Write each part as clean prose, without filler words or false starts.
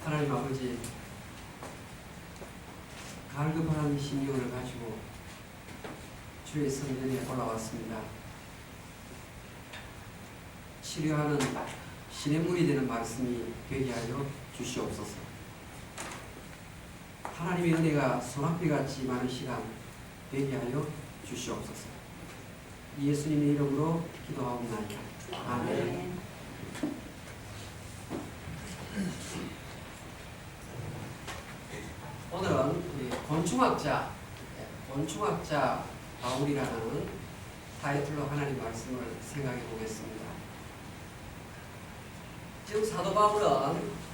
하나님 아버지, 갈급한 심령을 가지고 주의 성전에 올라왔습니다. 치료하는 시냇물이 되는 말씀이 되게 하여 주시옵소서. 하나님의 은혜가 소낙비같이 많은 시간 되게 하여 주시옵소서. 예수님의 이름으로 기도하옵나이다. 아멘. 오늘은 곤충학자 바울이라는 타이틀로 하나님 말씀을 생각해 보겠습니다. 지금 사도 바울은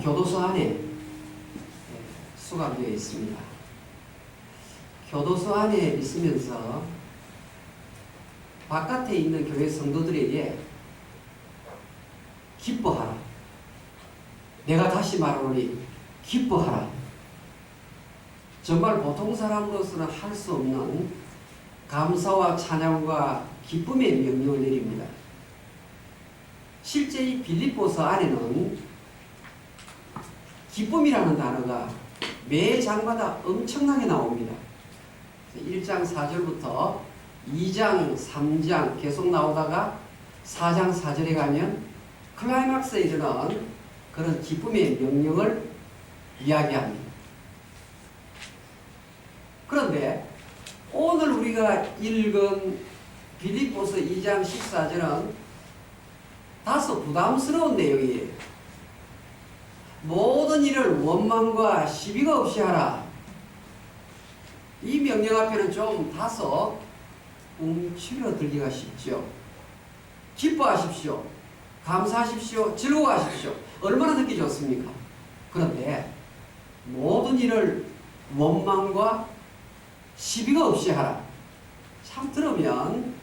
교도소 안에 수감되어 있습니다. 교도소 안에 있으면서 바깥에 있는 교회 성도들에게 기뻐하라. 내가 다시 말하노니 기뻐하라. 정말 보통 사람으로서는 할 수 없는 감사와 찬양과 기쁨의 명령을 내립니다. 실제 이 빌립보서 안에는 기쁨이라는 단어가 매 장마다 엄청나게 나옵니다. 1장 4절부터 2장 3장 계속 나오다가 4장 4절에 가면 클라이막스에 이르는 그런 기쁨의 명령을 이야기합니다. 그런데 오늘 우리가 읽은 빌립보서 2장 14절은 다소 부담스러운 내용이에요. 모든 일을 원망과 시비가 없이 하라. 이 명령 앞에는 좀 다소 움츠러들기가 쉽죠. 기뻐하십시오. 감사하십시오. 즐거워하십시오. 얼마나 듣기 좋습니까? 그런데 모든 일을 원망과 시비가 없이 하라. 참 들으면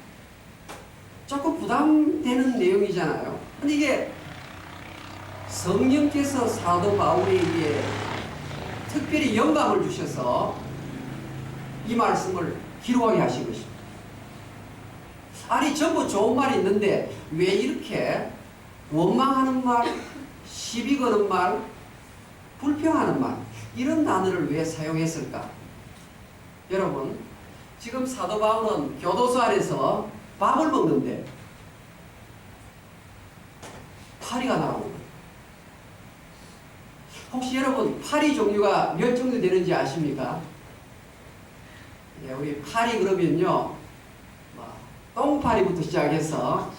조금 부담되는 내용이잖아요. 근데 이게 성령께서 사도 바울에게 특별히 영감을 주셔서 이 말씀을 기록하게 하신 것입니다. 아니 전부 좋은 말이 있는데 왜 이렇게 원망하는 말, 시비 거는 말, 불평하는 말 이런 단어를 왜 사용했을까? 여러분 지금 사도 바울은 교도소 안에서 밥을 먹는데 파리가 나오는 거예요. 혹시 여러분 파리 종류가 몇 종류 되는지 아십니까? 예, 우리 파리 그러면요 똥파리부터 시작해서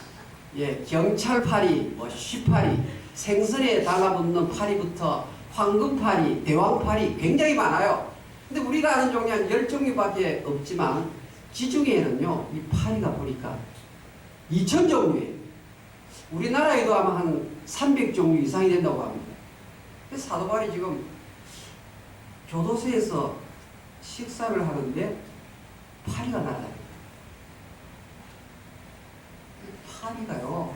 경찰파리, 쉬파리, 생선에 달라붙는 파리부터 황금파리, 대왕파리 굉장히 많아요. 근데 우리가 아는 종류 한 10종류밖에 없지만 지중해에는요 이 파리가 보니까 2000종류예요. 우리나라에도 아마 한 300종류 이상이 된다고 합니다. 그래서 사도 바울이 지금 교도소에서 식사를 하는데 파리가 날아다녀요. 파리가요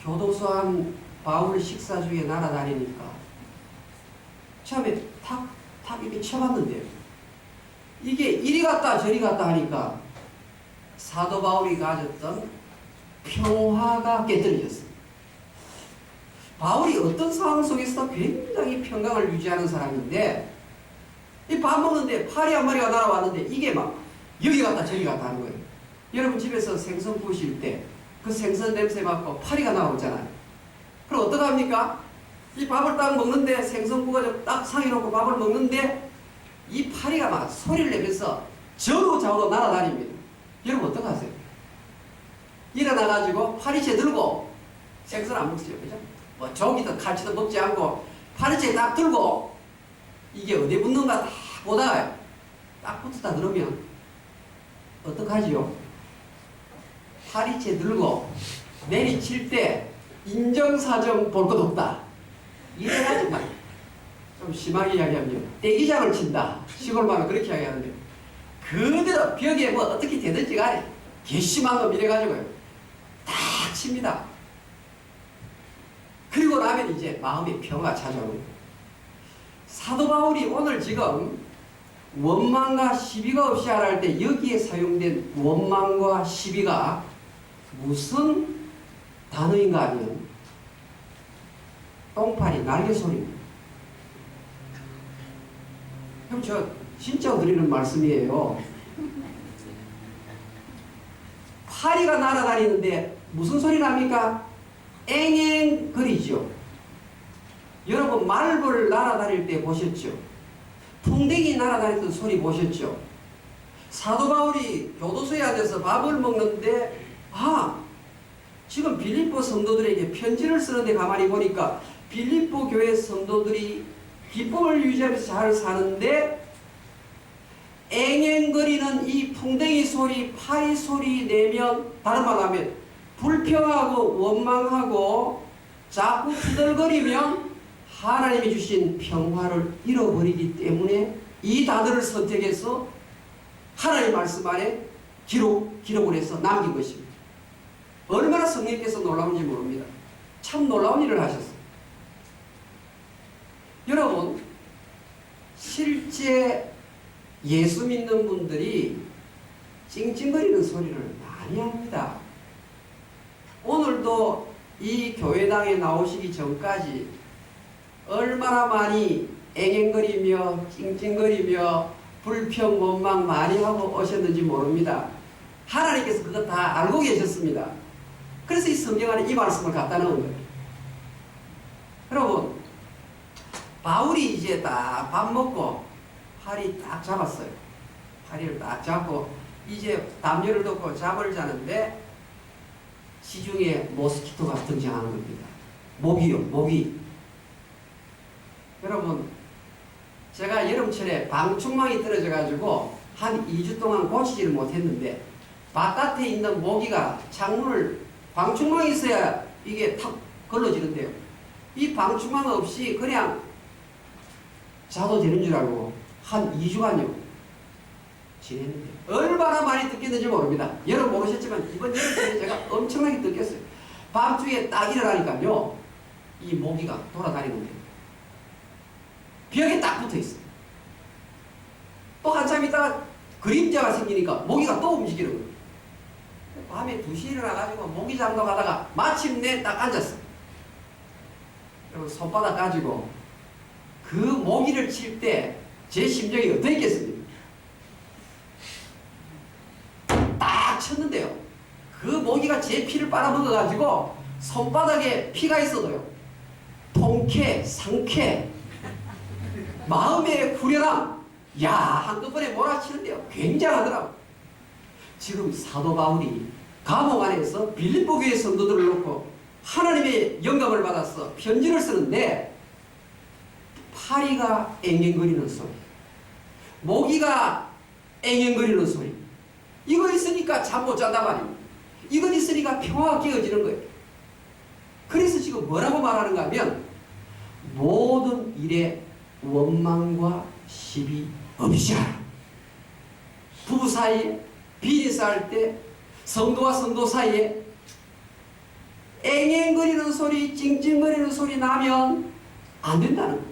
교도소 안 바울 식사 중에 날아다니니까 처음에 탁 이렇게 쳐봤는데요. 이게 이리 갔다 저리 갔다 하니까 사도 바울이 가졌던 평화가 깨뜨려졌어요. 바울이 어떤 상황 속에서 굉장히 평강을 유지하는 사람인데 이 밥 먹는데 파리 한 마리가 날아왔는데 이게 막 여기 갔다 저리 갔다 하는 거예요. 여러분 집에서 생선 구우실 때 그 생선 냄새 맡고 파리가 나오잖아요. 그럼 어떡합니까? 이 밥을 딱 먹는데 생선구가 딱 상해 놓고 밥을 먹는데 이 파리가 막 소리를 내면서 좌우로 날아다닙니다. 여러분 어떡하세요? 일어나가지고 파리채 들고 생선 안 먹죠. 그죠? 뭐 조기도 칼치도 먹지 않고 파리채 딱 들고 이게 어디 붙는가 딱 보다가 딱 붙었다 그러면 어떡하지요? 파리채 들고 내리칠 때 인정사정 볼 것 없다. 이래가지고 좀 심하게 이야기하면 떼기장을 친다. 시골말로 그렇게 이야기하는데 그대로 벽에 뭐 어떻게 되든지 간에 괘씸한 놈 이래가지고요 딱 칩니다. 그리고 나면 이제 마음의 평화가 찾아오는 거예요. 사도 바울이 오늘 지금 원망과 시비가 없이 하라 할 때 여기에 사용된 원망과 시비가 무슨 단어인가 하면 똥파리 날개 소리입니다. 그럼 저 진짜 드리는 말씀이에요. 파리가 날아다니는데 무슨 소리 납니까? 앵앵거리죠. 여러분 말벌 날아다닐 때 보셨죠? 풍뎅이 날아다니던 소리 보셨죠? 사도 바울이 교도소에 앉아서 밥을 먹는데 지금 빌립보 성도들에게 편지를 쓰는데 가만히 보니까 빌립보 교회 성도들이 기쁨을 유지하면서 잘 사는데 앵앵거리는 이 풍뎅이 소리, 파리 소리 내면 다른 말로 하면 불평하고 원망하고 자꾸 투덜거리면 하나님이 주신 평화를 잃어버리기 때문에 이 단어를 선택해서 하나님 말씀 안에 기록을 해서 남긴 것입니다. 얼마나 성령께서 놀라운지 모릅니다. 참 놀라운 일을 하셨어요. 여러분, 실제 예수 믿는 분들이 찡찡거리는 소리를 많이 합니다. 오늘도 이 교회당에 나오시기 전까지 얼마나 많이 앵앵거리며 찡찡거리며 불평 원망 많이 하고 오셨는지 모릅니다. 하나님께서 그거 다 알고 계셨습니다. 그래서 이 성경 안에 이 말씀을 갖다 놓은 거예요. 여러분, 바울이 이제 딱 밥 먹고 파리 딱 잡았어요. 파리를 딱 잡고 이제 담요를 덮고 잠을 자는데 시중에 모스키토가 등장하는 겁니다. 모기요, 모기. 여러분, 제가 여름철에 방충망이 떨어져가지고 한 2주 동안 고치지를 못했는데 바깥에 있는 모기가 창문을 방충망이 있어야 이게 탁 걸러지는데요. 이 방충망 없이 그냥 자도 되는 줄 알고 한 2주간요 지냈는데 얼마나 많이 뜯겼는지 모릅니다. 여러분 모르셨지만 이번 여름철에 제가 엄청나게 뜯겼어요. 밤중에 딱 일어나니까요 이 모기가 돌아다니는데 벽에 딱 붙어있어요. 또 한참 있다가 그림자가 생기니까 모기가 또 움직이는 거예요. 밤에 2시에 일어나가지고 모기 잡으러 가다가 마침내 딱 앉았어요. 여러분 손바닥 가지고 그 모기를 칠 때 제 심정이 어떻겠습니까? 딱 쳤는데요. 그 모기가 제 피를 빨아먹어가지고 손바닥에 피가 있어도요. 통쾌, 상쾌, 마음의 후련함, 한꺼번에 몰아치는데요. 굉장하더라고요. 지금 사도 바울이 감옥 안에서 빌립보 교회 성도들을 놓고 하나님의 영감을 받아서 편지를 쓰는데 파리가 앵앵거리는 소리, 모기가 앵앵거리는 소리, 이거 있으니까 잠 못 잔단 말입니다. 이거 있으니까 평화가 깨어지는 거예요. 그래서 지금 뭐라고 말하는가 하면 모든 일에 원망과 시비 없이 하라. 부부 사이에 비리 쌓을 때 성도와 성도 사이에 앵앵거리는 소리, 찡찡거리는 소리 나면 안 된다는 거예요.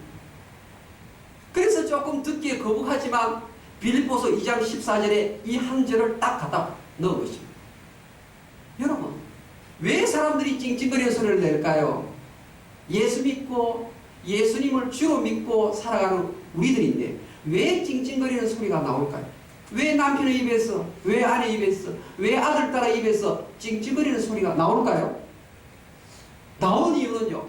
그래서 조금 듣기에 거북하지만 빌립보서 2장 14절에 이 한 절을 딱 갖다 넣은 것입니다. 여러분, 왜 사람들이 찡찡거리는 소리를 낼까요? 예수 믿고 예수님을 주로 믿고 살아가는 우리들인데 왜 찡찡거리는 소리가 나올까요? 왜 남편의 입에서, 왜 아내 입에서, 왜 아들딸의 입에서 찡찡거리는 소리가 나올까요? 나온 이유는요,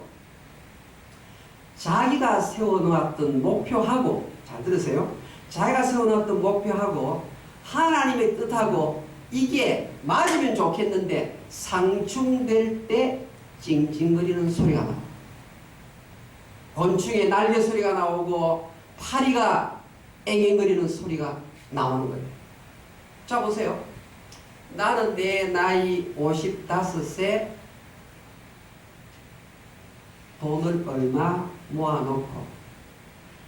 자기가 세워놓았던 목표하고, 잘 들으세요. 자기가 세워놓았던 목표하고 하나님의 뜻하고 이게 맞으면 좋겠는데 상충될 때 찡찡거리는 소리가 나옵니다. 곤충의 날개 소리가 나오고 파리가 앵앵거리는 소리가 나오는 거예요. 자 보세요. 나는 내 나이 55세 돈을 얼마 모아놓고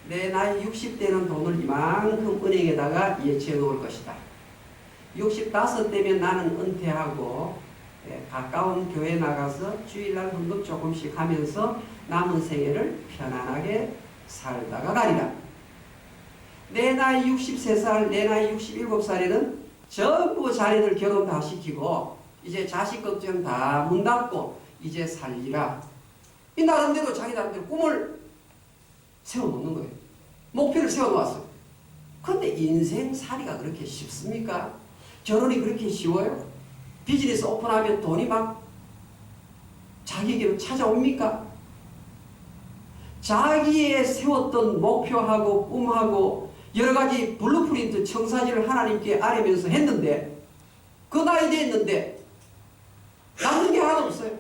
내 나이 60대는 돈을 이만큼 은행에다가 예치해 놓을 것이다. 65대면 나는 은퇴하고 가까운 교회 나가서 주일날 헌금 조금씩 하면서 남은 생애를 편안하게 살다가 가리라. 내 나이 63살, 내 나이 67살에는 전부 자녀들 결혼 다 시키고 이제 자식 걱정 다 문 닫고 이제 살리라. 이 나름대로 자기 나름대로 꿈을 세워놓는 거예요. 목표를 세워놓았어요. 그런데 인생살이가 그렇게 쉽습니까? 결혼이 그렇게 쉬워요? 비즈니스 오픈하면 돈이 막 자기에게로 찾아옵니까? 자기의 세웠던 목표하고 꿈하고 여러 가지 블루프린트 청사진을 하나님께 아뢰면서 했는데 그 나이 됐는데 남는 게 하나도 없어요.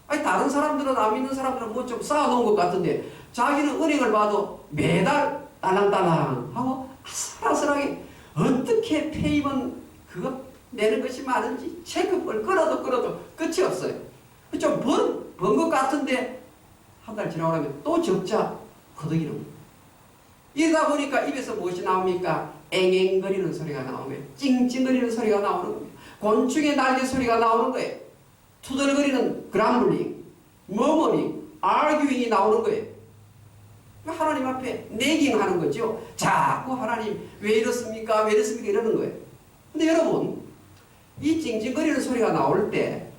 아니 다른 사람들은 안 믿는 사람들은 뭐 좀 쌓아놓은 것 같은데 자기는 은행을 봐도 매달 딸랑딸랑 하고 아슬아슬하게 어떻게 페이먼 그거 내는 것이 많은지 체크를 끌어도 끝이 없어요. 좀 번 것 같은데 한 달 지나고 나면 또 적자 거두기는 거예요. 이러다 보니까 입에서 무엇이 나옵니까? 앵앵거리는 소리가 나오는 거예요. 찡찡거리는 소리가 나오는 거예요. 곤충의 날개 소리가 나오는 거예요. 투덜거리는 그람블링, 머머링, 아규잉이 나오는 거예요. 하나님 앞에 내깅하는 거죠. 자꾸 하나님 왜 이렇습니까? 왜 이렇습니까? 이러는 거예요. 근데 여러분 이 찡찡거리는 소리가 나올 때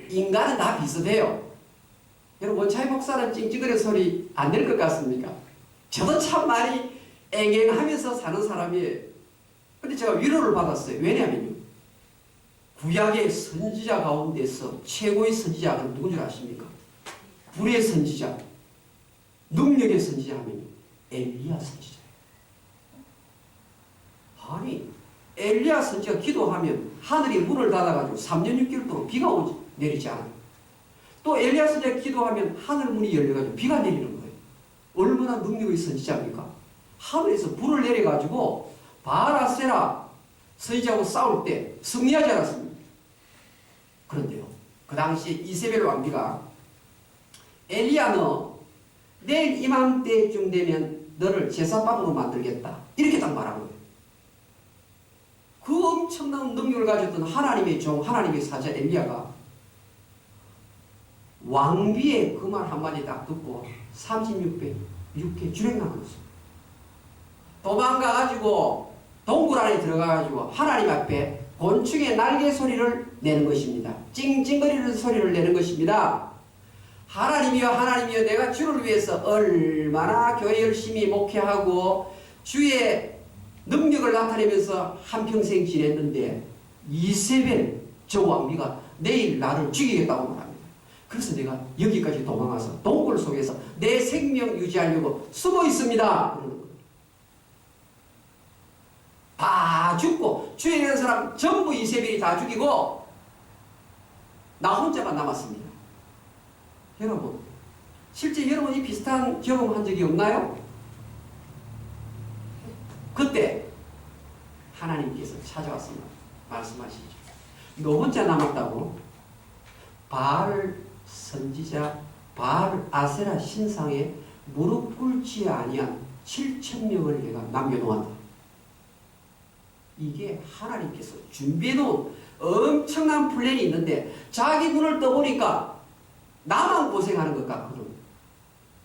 인간은 다 비슷해요. 여러분 원차이 목사는 찡찡거리는 소리 안 낼 것 같습니까? 저도 참 많이 앵앵하면서 사는 사람이에요. 근데 제가 위로를 받았어요. 왜냐면요. 구약의 선지자 가운데서 최고의 선지자는 누군 줄 아십니까? 불의 선지자, 능력의 선지자 하면요. 엘리야 선지자예요. 아니 엘리야 선지자가 기도하면 하늘이 문을 닫아가지고 3년 6개월 동안 비가 내리지 않아요. 또 엘리야 선지자가 기도하면 하늘 문이 열려가지고 비가 내리는 거예요. 얼마나 능력의 선지자입니까? 하늘에서 불을 내려가지고 바라세라 선지자하고 싸울 때 승리하지 않았습니다. 그런데요. 그 당시 이세벨 왕비가 엘리야 너 내일 이맘때쯤 되면 너를 제사밥으로 만들겠다. 이렇게 딱 말한 거예요. 그 엄청난 능력을 가졌던 하나님의 종, 하나님의 사자 엘리야가 왕비의 그 말 한마디 딱 듣고 36배, 6회 주랭나갔어요. 도망가가지고 동굴 안에 들어가가지고 하나님 앞에 곤충의 날개 소리를 내는 것입니다. 찡찡거리는 소리를 내는 것입니다. 하나님이여 하나님이여 내가 주를 위해서 얼마나 교회 열심히 목회하고 주의 능력을 나타내면서 한평생 지냈는데 이세벨 저 왕비가 내일 나를 죽이겠다고 말합니다. 그래서 내가 여기까지 도망와서 동굴 속에서 내 생명 유지하려고 숨어 있습니다. 다 죽고 주위에 있는 사람 전부 이세벨이 다 죽이고 나 혼자만 남았습니다. 여러분 실제 여러분이 비슷한 경험한 적이 없나요? 그때 하나님께서 찾아와서 말씀하시죠. 너 혼자 남았다고? 바알 선지자 바알 아세라 신상에 무릎 꿇지 아니한 7,000명을 내가 남겨놓았다. 이게 하나님께서 준비해놓은 엄청난 플랜이 있는데 자기 눈을 떠보니까 나만 고생하는 것 같거든.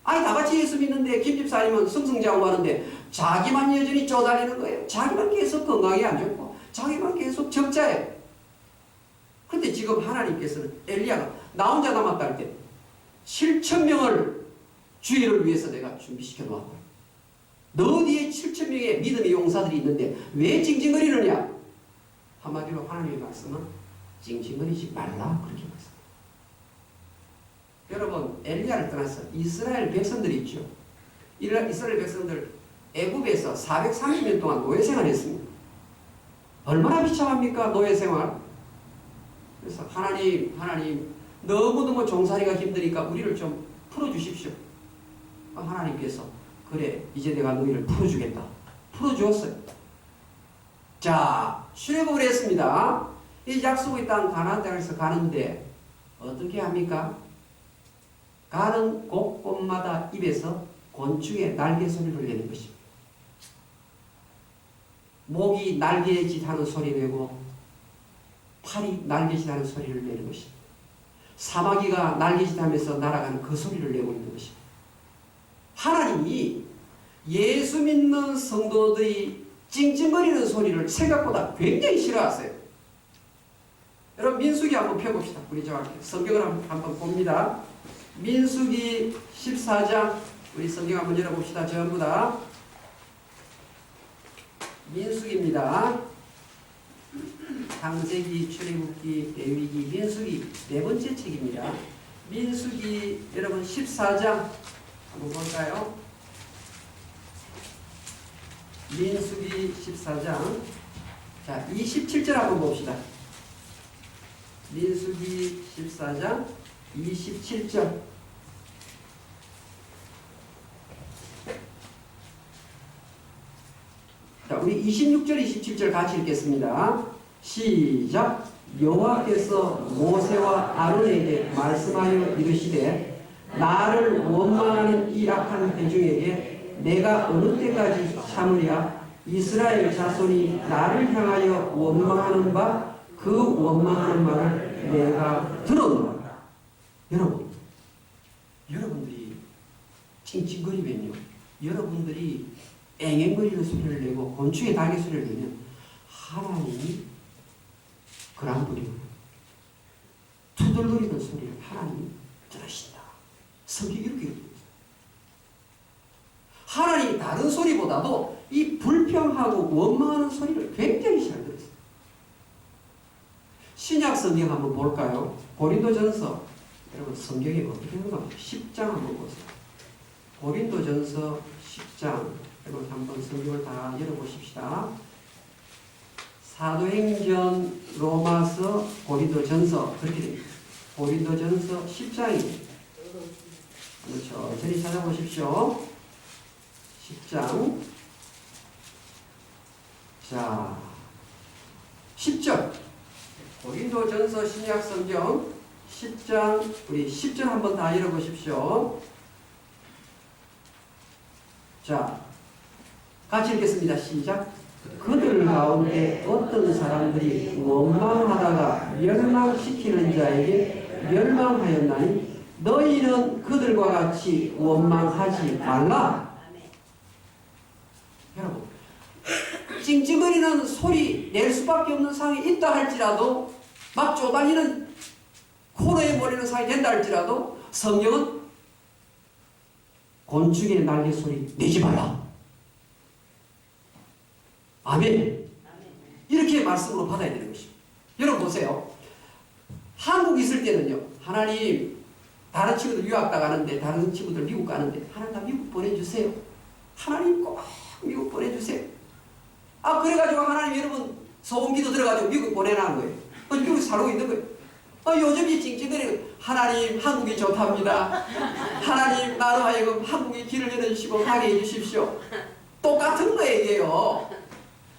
아니 다같이 예수 믿는데 김집사님은 승승장구 하는데 자기만 여전히 쪼달리는 거예요. 자기만 계속 건강이 안 좋고 자기만 계속 적자예요. 그런데 지금 하나님께서는 엘리야가 나 혼자 남았다 할 때 7,000명을 주의를 위해서 내가 준비시켜 놓았다. 너 뒤에 7,000명의 믿음의 용사들이 있는데 왜 징징거리느냐? 한마디로 하나님의 말씀은 징징거리지 말라 그렇게 말씀합니다. 여러분 엘리야를 떠나서 이스라엘 백성들이 있죠. 이스라엘 백성들 애굽에서 430년 동안 노예생활했습니다. 얼마나 비참합니까 노예생활. 그래서 하나님 너무너무 종살이가 힘드니까 우리를 좀 풀어주십시오. 하나님께서 그래 이제 내가 너희를 풀어주겠다. 풀어주었어요. 자 출애굽을 했습니다. 이 약속의 땅 가나안 땅에서 가는데 어떻게 합니까? 가는 곳곳마다 입에서 곤충의 날개 소리를 내는 것입니다. 목이 날개짓하는 소리 내고 팔이 날개짓하는 소리를 내는 것입니다. 사마귀가 날개짓하면서 날아가는 그 소리를 내고 있는 것입니다. 하나님이 예수 믿는 성도들이 찡찡거리는 소리를 생각보다 굉장히 싫어하세요. 여러분 민수기 한번 펴봅시다. 우리 저 성경을 한번 봅니다. 민수기 14장 우리 성경 한번 열어봅시다. 전부 다 민수기입니다. 창세기, 출애굽기, 레위기, 민수기 네 번째 책입니다. 민수기 여러분 14장 한번 볼까요? 민수기 14장 자 27절 한번 봅시다. 민수기 14장 27절 자 우리 26절 27절 같이 읽겠습니다. 시작. 여호와께서 모세와 아론에게 말씀하여 이르시되 나를 원망하는 이 악한 회중에게 내가 어느 때까지 참으랴. 이스라엘 자손이 나를 향하여 원망하는 바 그 원망하는 말을 내가 들었노라. 여러분들이 찡찡거리면요, 여러분들이 앵앵거리는 소리를 내고 곤충의 달개 소리를 내면 하나님이 그랑부리고 투덜거리는 소리를 하나님이 들으신다. 성경이 이렇게 읽고 있어요. 하나님이 다른 소리보다도 이 불평하고 원망하는 소리를 굉장히 잘 들었어요. 신약 성경 한번 볼까요? 고린도전서 여러분 성경이 어떻게 되는가 10장 한번 보세요. 고린도전서 10장 여러분 한번 성경을 다 열어보십시다. 사도행전, 로마서, 고린도전서 그렇게 됩니다. 고린도전서 10장입니다. 한번 천천히 찾아보십시오. 10장 자 10절 고린도전서 신약성경 10장 우리 10절 한번 다 읽어보십시오. 자 같이 읽겠습니다. 시작. 그들 가운데 어떤 사람들이 원망하다가 멸망시키는 자에게 멸망하였나니 너희는 그들과 같이 원망하지 말라. 여러분 찡찡거리는 소리 낼 수밖에 없는 상황이 있다 할지라도 막 쪼다니는 코너에 몰리는 상황이 된다 할지라도 성경은 곤충의 날개 소리 내지 말라. 아멘. 이렇게 말씀으로 받아야 되는 것입니다. 여러분 보세요. 한국 있을 때는요. 하나님 다른 친구들 유학 가는데 다른 친구들 미국 가는데 하나님 다 미국 보내주세요. 하나님 꼭 미국 보내주세요. 아 그래가지고 하나님 여러분 소음기도 들어가지고 미국 보내라는 거예요. 미국에 살고 있는 거예요. 요즘이 찡찡거리는 하나님 한국이 좋답니다. 하나님 나로 하여금 한국의 길을 열어주시고 가게 해주십시오. 똑같은 거예요 이게요.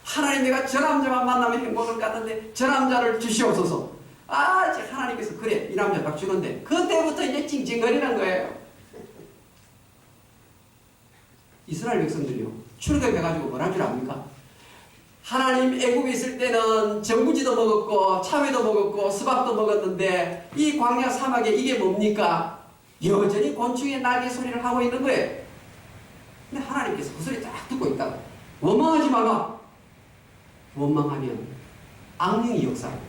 하나님 내가 저 남자만 만나면 행복할 것 같은데 저 남자를 주시옵소서. 아 이제 하나님께서 그래 이 남자 딱 주는데 그때부터 이제 찡찡거리는 거예요. 이스라엘 백성들이요 출애굽해가지고 뭐란 줄 압니까? 하나님 애굽에 있을 때는 정부지도 먹었고 참외도 먹었고 수박도 먹었는데 이 광야 사막에 이게 뭡니까? 여전히 곤충의 날개 소리를 하고 있는 거예요. 근데 하나님께서 그 소리 딱 듣고 있다가 원망하지 마라. 원망하면 악령이 역사합니다.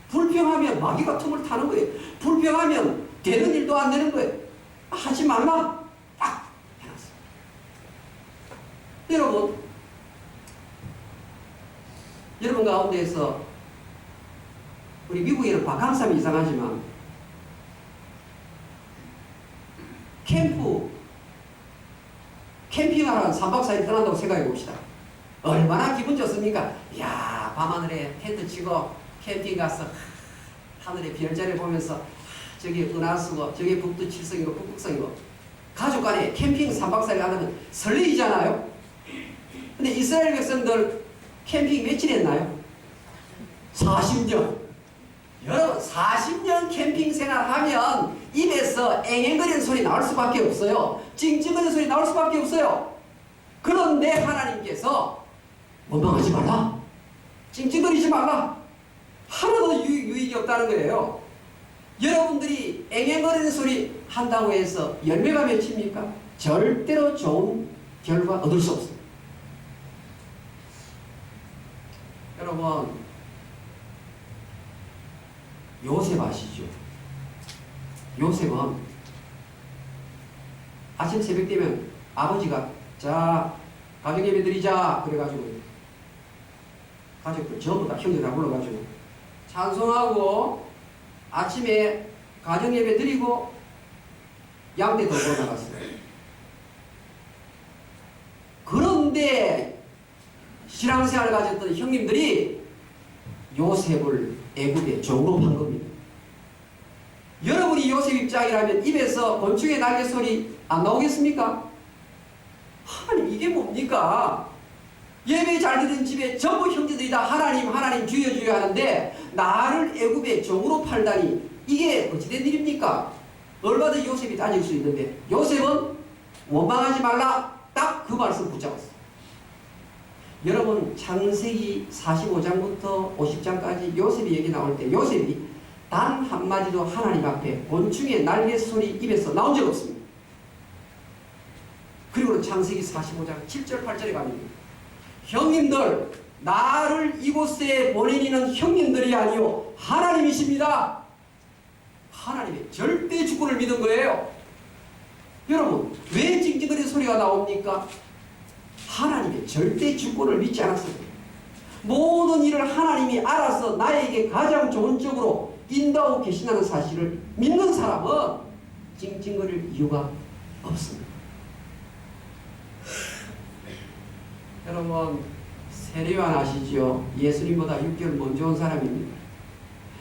불평하면 마귀가 틈을 타는 거예요. 불평하면 되는 일도 안 되는 거예요. 하지 말라. 딱 해놨어요. 여러분 가운데에서 우리 미국에는 바캉스하면 이상하지만 캠핑하러 3박 4일 떠난다고 생각해 봅시다. 얼마나 기분 좋습니까? 이야 밤하늘에 텐트 치고 캠핑 가서 하늘에 별자리 보면서 저기 은하수고 저기 북두칠성이고 북극성이고 가족 간에 캠핑 3박 4일 가면 설레이잖아요. 근데 이스라엘 백성들 캠핑 며칠 했나요? 40년. 여러분 40년 캠핑 생활하면 입에서 앵앵거리는 소리 나올 수밖에 없어요. 찡찡거리는 소리 나올 수밖에 없어요. 그런데 하나님께서 원망하지 말라. 찡찡거리지 말라. 하나도 유익이 없다는 거예요. 여러분들이 앵앵거리는 소리 한다고 해서 열매가 맺힙니까? 절대로 좋은 결과 얻을 수 없습니다. 여러분 요셉 아시죠? 요셉은 아침 새벽 되면 아버지가 자 가정 예배 드리자 그래가지고 가족들 전부 다 형제 다 불러가지고 찬송하고 아침에 가정 예배 드리고 양떼 더 보러 나갔어요. 그런데 신앙생활을 가졌던 형님들이 요셉을 애굽에 종으로 판 겁니다. 여러분이 요셉 입장이라면 입에서 곤충의 날개 소리 안 나오겠습니까? 하나님 이게 뭡니까? 예배 잘 드는 집에 전부 형제들이 다 하나님 주여 주여 하는데 나를 애굽의 종으로 팔다니 이게 어찌된 일입니까? 얼마든지 요셉이 따질 수 있는데 요셉은 원망하지 말라 딱 그 말씀 붙잡았어요. 여러분 창세기 45장부터 50장까지 요셉이 얘기 나올 때 요셉이 단 한마디도 하나님 앞에 곤충의 날개 소리 입에서 나온 적 없습니다. 그리고 창세기 45장 7절 8절에 가면 형님들 나를 이곳에 보낸 이는 형님들이 아니요 하나님이십니다. 하나님의 절대 주권을 믿은 거예요. 여러분 왜 찡찡거리는 소리가 나옵니까? 하나님의 절대 주권을 믿지 않았어요. 모든 일을 하나님이 알아서 나에게 가장 좋은 쪽으로 인도하고 계신다는 사실을 믿는 사람은 찡찡거릴 이유가 없습니다. 여러분 세례요한 아시죠? 예수님보다 6개월 먼저 온 사람입니다.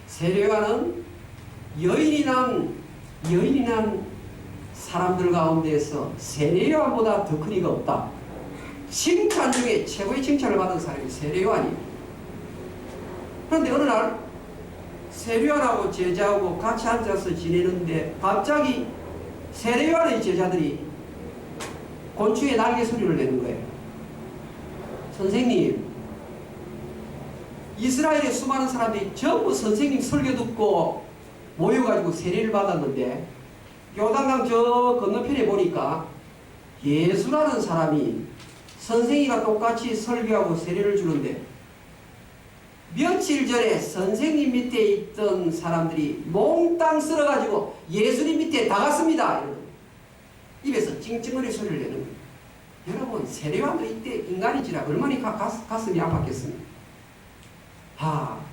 세례요한은 여인이 난 사람들 가운데에서 세례요한보다 더 큰 이가 없다. 칭찬 중에 최고의 칭찬을 받은 사람이 세례요한이에요. 그런데 어느 날 세례요한하고 제자하고 같이 앉아서 지내는데 갑자기 세례요한의 제자들이 곤충의 날개 소리를 내는 거예요. 선생님, 이스라엘의 수많은 사람들이 전부 선생님 설교 듣고 모여가지고 세례를 받았는데 요단강 저 건너편에 보니까 예수라는 사람이 선생님과 똑같이 설교하고 세례를 주는데 며칠 전에 선생님 밑에 있던 사람들이 몽땅 쓸어가지고 예수님 밑에 다 갔습니다. 입에서 찡찡거리 소리를 내는 거예요. 여러분 세례요한도 이때 인간이지라 얼마나 가슴이 아팠겠습니까?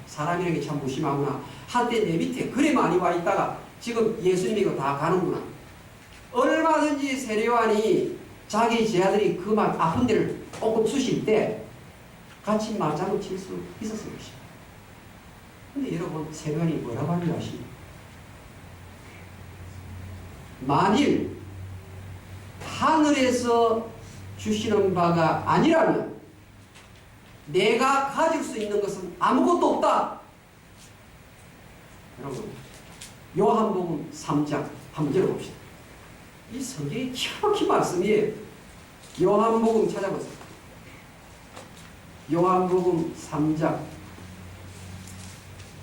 사람이라는 게 참 무심하구나. 한때 내 밑에 그래 많이 와 있다가 지금 예수님이고 다 가는구나. 얼마든지 세례요한이 자기 제자들이 그 막 아픈 데를 조금 쑤실 때 같이 맞장구 칠 수 있었을 것입니다. 근데 여러분 세례요한이 뭐라고 하는지 아십니까? 만일 하늘에서 주시는 바가 아니라면 내가 가질 수 있는 것은 아무것도 없다. 여러분 요한복음 3장 한번 읽어봅시다. 이 성경이 기막힌 말씀이에요. 요한복음 찾아보세요. 요한복음 3장.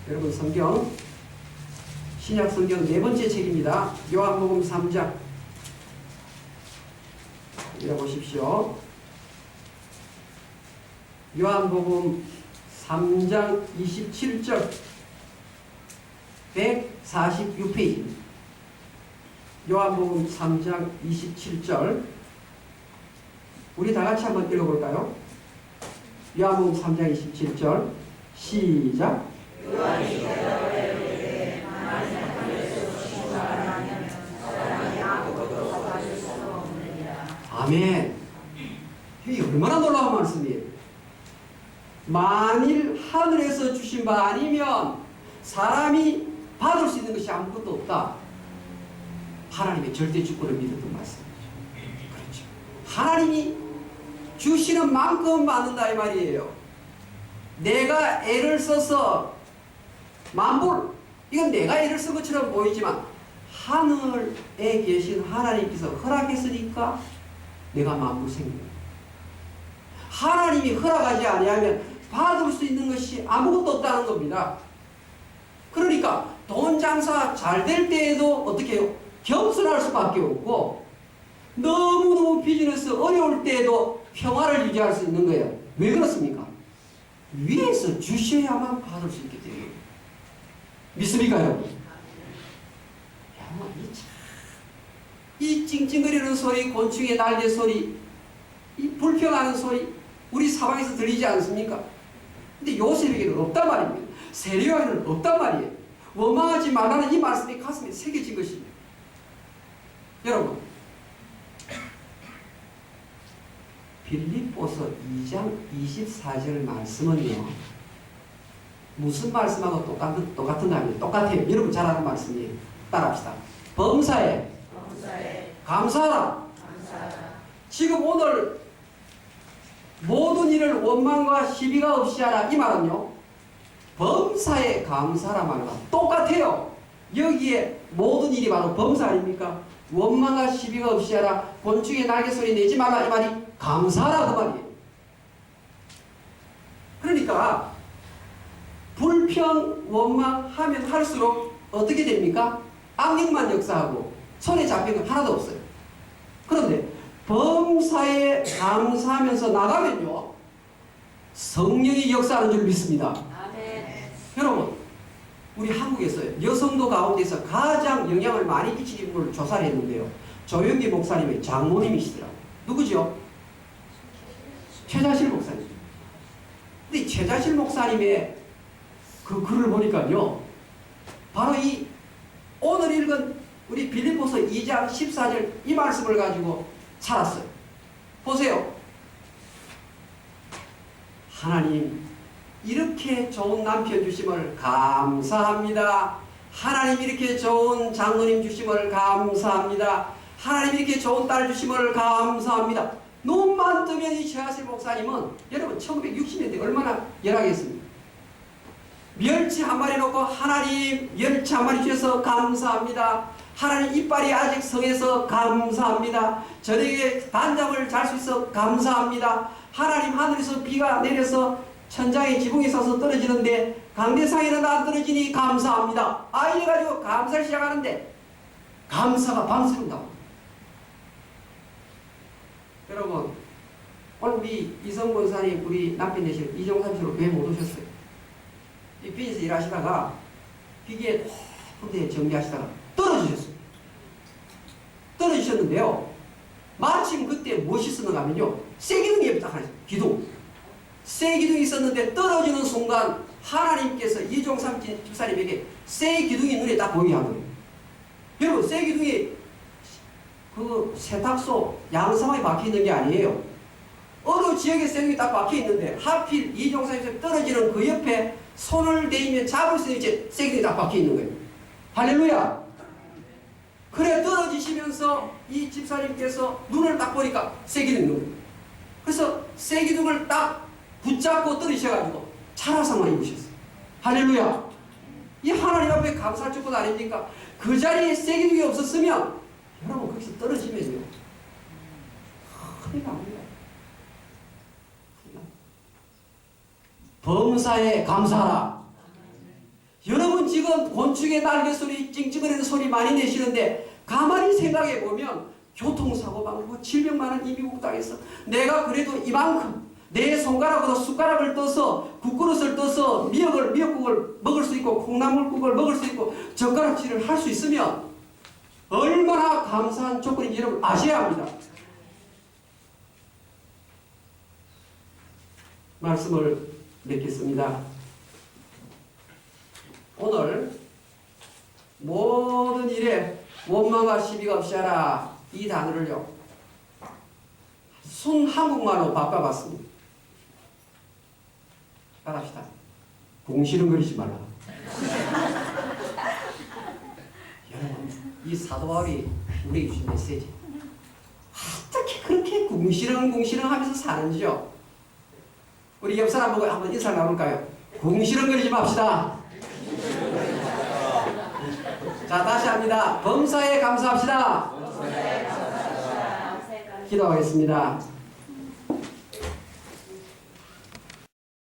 여러분 성경 신약 성경 네 번째 책입니다. 요한복음 3장 읽어보십시오. 요한복음 3장 27절 146페이지입니다. 요한복음 3장 27절 우리 다같이 한번 읽어볼까요? 요한복음 3장 27절 시작. 아멘. 이게 얼마나 놀라운 말씀이에요. 만일 하늘에서 주신 바 아니면 사람이 받을 수 있는 것이 아무것도 없다. 하나님의 절대 주권을 믿었던 말씀이죠. 그렇죠. 하나님이 주시는 만큼 받는다 이 말이에요. 내가 애를 써서 만불, 이건 내가 애를 쓴 것처럼 보이지만 하늘에 계신 하나님께서 허락했으니까 내가 만불 생깁니다. 하나님이 허락하지 아니하면 받을 수 있는 것이 아무것도 없다는 겁니다. 그러니까 돈 장사 잘 될 때에도 어떻게 해요? 겸손할 수밖에 없고 너무너무 비즈니스 어려울 때에도 평화를 유지할 수 있는 거예요. 왜 그렇습니까? 위에서 주셔야만 받을 수 있기 때문에. 믿습니까, 여러분? 이 찡찡거리는 소리, 곤충의 날개 소리, 이 불평하는 소리, 우리 사방에서 들리지 않습니까? 근데 요셉에게는 없단 말입니다. 세례요한에는 없단 말이에요. 원망하지 말라는 이 말씀이 가슴에 새겨진 것입니다. 여러분, 빌립보서 2장 24절 말씀은요, 무슨 말씀하고 똑같은가 하면 똑같아요. 여러분 잘 아는 말씀이에요. 따라합시다. 범사에 감사하라. 지금 오늘 모든 일을 원망과 시비가 없이 하라. 이 말은요, 범사에 감사하라 말과 똑같아요. 여기에 모든 일이 바로 범사 아닙니까? 원망과 시비가 없이 하라. 곤충의 날개 소리 내지 말라. 이 말이 감사하라 그 말이에요. 그러니까 불평, 원망하면 할수록 어떻게 됩니까? 악력만 역사하고 손에 잡히는 건 하나도 없어요. 그런데 범사에 감사하면서 나가면요, 성령이 역사하는 줄 믿습니다. 아멘. 여러분, 우리 한국에서 여성도 가운데서 가장 영향을 많이 끼치는 분을 조사를 했는데요, 조영기 목사님의 장모님이시더라고요. 누구죠? 최자실 목사님. 근데 최자실 목사님의 그 글을 보니까요, 바로 이 오늘 읽은 우리 빌립보서 2장 14절 이 말씀을 가지고 살았어요. 보세요. 하나님, 이렇게 좋은 남편 주심을 감사합니다. 하나님, 이렇게 좋은 장로님 주심을 감사합니다. 하나님, 이렇게 좋은 딸 주심을 감사합니다. 눈만 뜨면 이 최하실 목사님은 여러분 1960년대 얼마나 열악했습니까? 멸치 한 마리 놓고 하나님, 멸치 한 마리 주셔서 감사합니다. 하나님, 이빨이 아직 성해서 감사합니다. 저녁에 단잠을 잘 수 있어 감사합니다. 하나님, 하늘에서 비가 내려서 천장에 지붕이 서서 떨어지는데 강대상에는 안 떨어지니 감사합니다. 이래가지고 감사를 시작하는데 감사가 밤새운다고. 여러분, 오늘 우리 이성 권사님, 우리 남편 되실 이종삼 씨를 왜 못 오셨어요? 이 빈에서 일하시다가 비기에 혼자 정비하시다가 떨어지셨어요. 떨어지셨는데요, 마침 그때 무엇이 있었는가 하면요, 쇠기둥이 딱 하나 있어요. 기둥. 쇠기둥이 있었는데 떨어지는 순간 하나님께서 이종삼 집사님에게 쇠기둥이 눈에 딱 보이게 한 거예요. 여러분, 쇠기둥이 그 세탁소 양상에 박혀있는 게 아니에요. 어느 지역에 쇠기둥이 딱 박혀있는데 하필 이종삼 집사님이 떨어지는 그 옆에 손을 대이면 잡을 수 있는 쇠기둥이 딱 박혀있는 거예요. 할렐루야. 그래, 떨어지시면서 이 집사님께서 눈을 딱 보니까 쇠기둥이 있는 거예요. 그래서 쇠기둥을 딱 붙잡고 떨어지셔가지고 차라상만 입으셨어요. 할렐루야. 이 하나님 앞에 감사할 조건 아닙니까? 그 자리에 쇠기둥이 없었으면 여러분 거기서 떨어지면요, 큰일 납니다. 범사에 감사하라. 여러분 지금 곤충의 날개 소리, 찡찡거리는 소리 많이 내시는데 가만히 생각해 보면 교통사고 많고 질병 많은 이 미국 땅에서 내가 그래도 이만큼 내 손가락으로 숟가락을 떠서 국그릇을 떠서 미역국을 먹을 수 있고 콩나물국을 먹을 수 있고 젓가락질을 할 수 있으면 얼마나 감사한 조건인지 여러분 아셔야 합니다. 말씀을 맺겠습니다. 오늘 모든 일에 원망과 시비가 없이 하라, 이 단어를요, 순 한국말로 바꿔봤습니다. 따라합시다. 궁시렁거리지 말라. 여러분, 이 사도 바울이 우리에게 주신 메시지, 어떻게 그렇게 궁시렁 하면서 사는지요? 우리 옆 사람 보고 한번 인사 나눌까요? 궁시렁거리지 맙시다. 자, 다시 합니다. 범사에 감사합시다. 기도하겠습니다.